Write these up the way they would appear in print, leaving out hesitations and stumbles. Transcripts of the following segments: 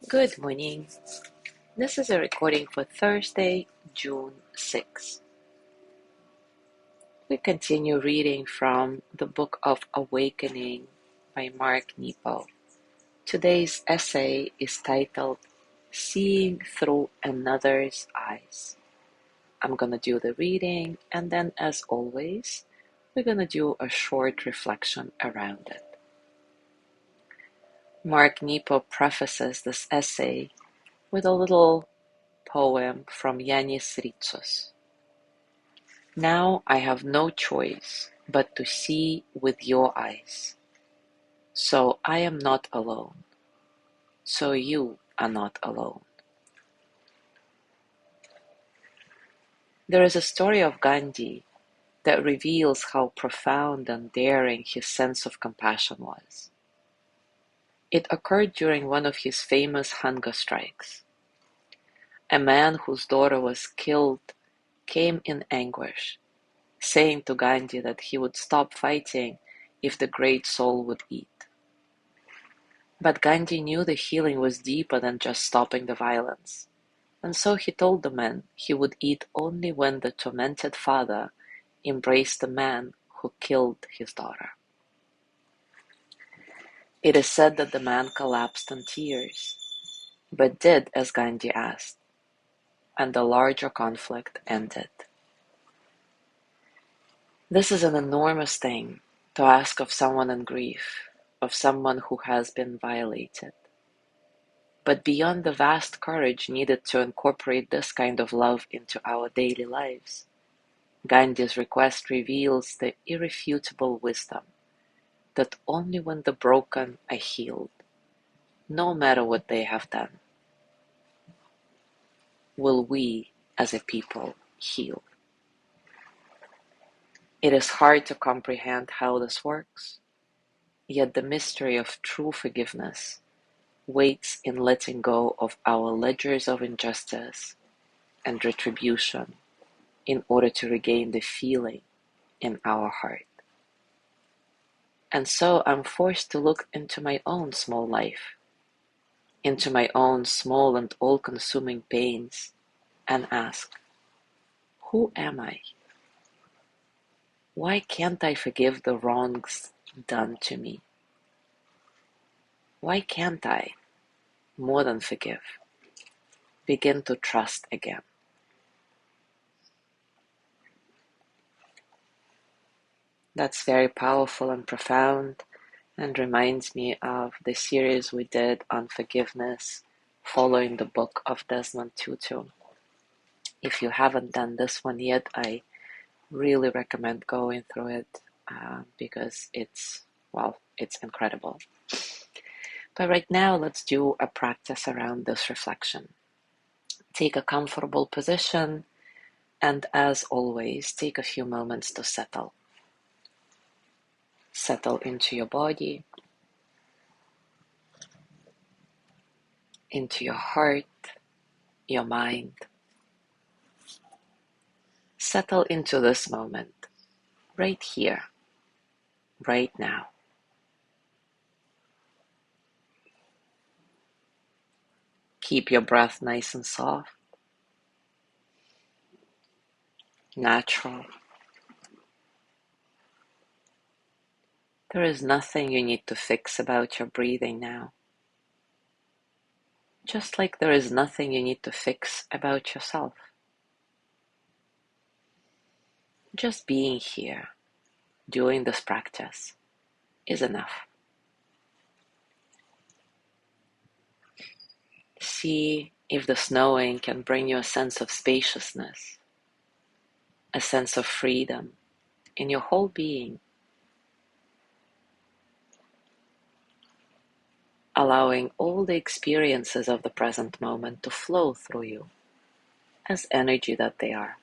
Good morning. This is a recording for Thursday, June 6th. We continue reading from the Book of Awakening by Mark Nepo. Today's essay is titled Seeing Through Another's Eyes. I'm going to do the reading, and then, as always, we're going to do a short reflection around it. Mark Nepo prefaces this essay with a little poem from Yanis Ritsos. Now I have no choice but to see with your eyes. So I am not alone. So you are not alone. There is a story of Gandhi that reveals how profound and daring his sense of compassion was. It occurred during one of his famous hunger strikes. A man whose daughter was killed came in anguish, saying to Gandhi that he would stop fighting if the great soul would eat. But Gandhi knew the healing was deeper than just stopping the violence, and so he told the man he would eat only when the tormented father embraced the man who killed his daughter. It is said that the man collapsed in tears, but did as Gandhi asked, and the larger conflict ended. This is an enormous thing to ask of someone in grief, of someone who has been violated. But beyond the vast courage needed to incorporate this kind of love into our daily lives, Gandhi's request reveals the irrefutable wisdom that only when the broken are healed, no matter what they have done, will we as a people heal. It is hard to comprehend how this works, yet the mystery of true forgiveness waits in letting go of our ledgers of injustice and retribution in order to regain the feeling in our heart. And so I'm forced to look into my own small life, into my own small and all-consuming pains, and ask, who am I? Why can't I forgive the wrongs done to me? Why can't I, more than forgive, begin to trust again? That's very powerful and profound, and reminds me of the series we did on forgiveness following the book of Desmond Tutu. If you haven't done this one yet, I really recommend going through it because it's incredible. But right now, let's do a practice around this reflection. Take a comfortable position, and as always, take a few moments to settle. Settle into your body, into your heart, your mind. Settle into this moment, right here, right now. Keep your breath nice and soft, natural. There is nothing you need to fix about your breathing now. Just like there is nothing you need to fix about yourself. Just being here, doing this practice, is enough. See if this knowing can bring you a sense of spaciousness, a sense of freedom in your whole being, allowing all the experiences of the present moment to flow through you as energy that they are,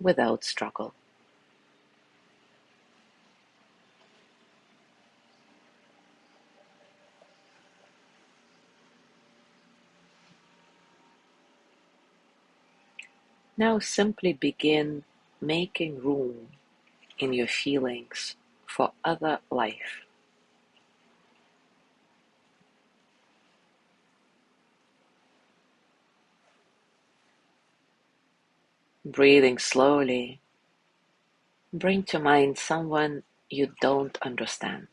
without struggle. Now simply begin making room in your feelings for other life. Breathing slowly, bring to mind someone you don't understand.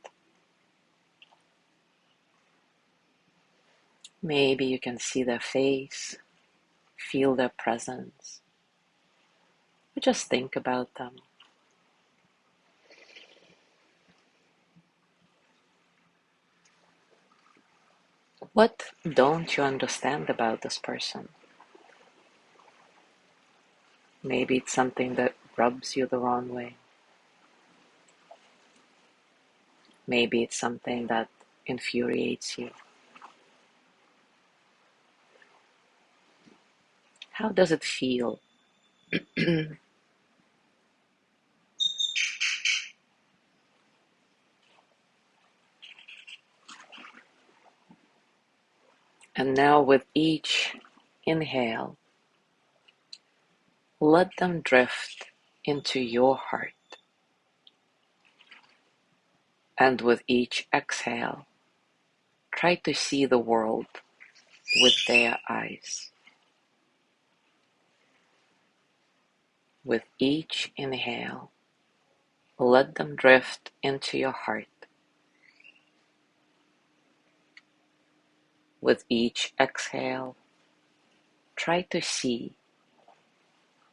Maybe you can see their face, feel their presence, or just think about them. What don't you understand about this person? Maybe it's something that rubs you the wrong way. Maybe it's something that infuriates you. How does it feel? And now with each inhale, let them drift into your heart. And with each exhale, try to see the world with their eyes. With each inhale, let them drift into your heart. With each exhale, try to see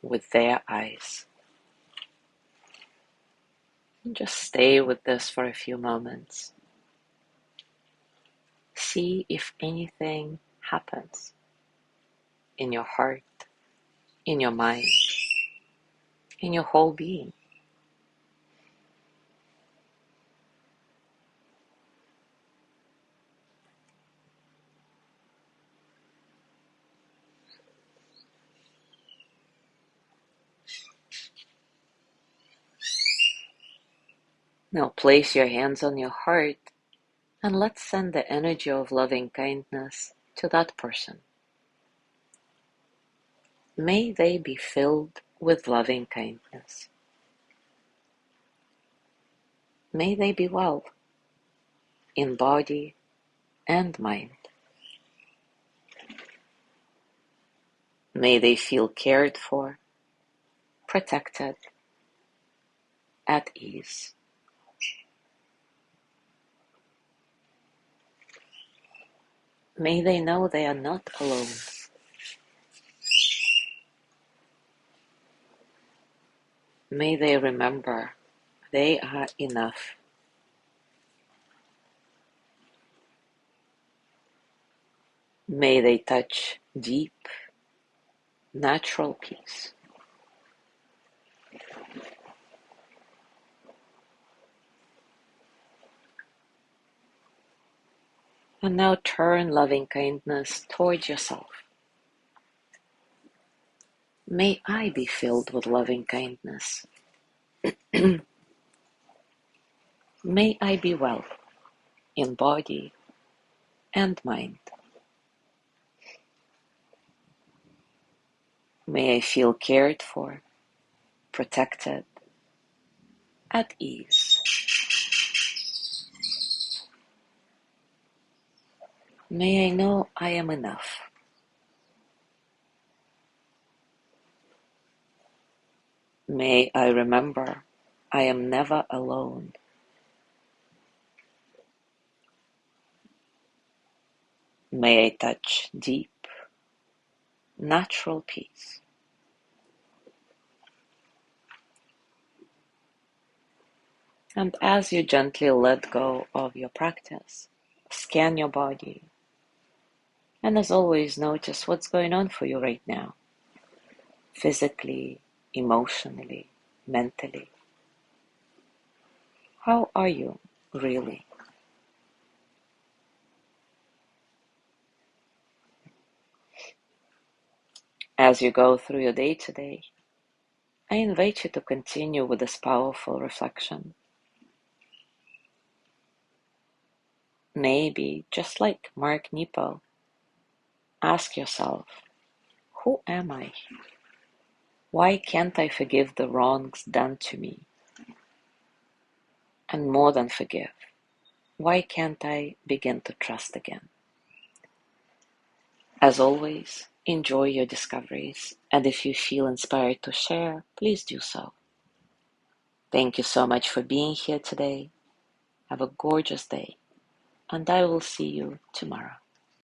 with their eyes. And just stay with this for a few moments. See if anything happens in your heart, in your mind, in your whole being. Now place your hands on your heart and let's send the energy of loving kindness to that person. May they be filled with loving kindness. May they be well in body and mind. May they feel cared for, protected, at ease. May they know they are not alone. May they remember they are enough. May they touch deep, natural peace. And now turn loving kindness towards yourself. May I be filled with loving kindness. May I be well in body and mind. May I feel cared for, protected, at ease. May I know I am enough. May I remember I am never alone. May I touch deep, natural peace. And as you gently let go of your practice, scan your body. And as always, notice what's going on for you right now. Physically, emotionally, mentally. How are you really? As you go through your day today, I invite you to continue with this powerful reflection. Maybe, just like Mark Nepo, ask yourself, who am I? Why can't I forgive the wrongs done to me? And more than forgive, why can't I begin to trust again? As always, Enjoy your discoveries, and if you feel inspired to share, please do so. Thank you so much for being here today. Have a gorgeous day, and I will see you tomorrow.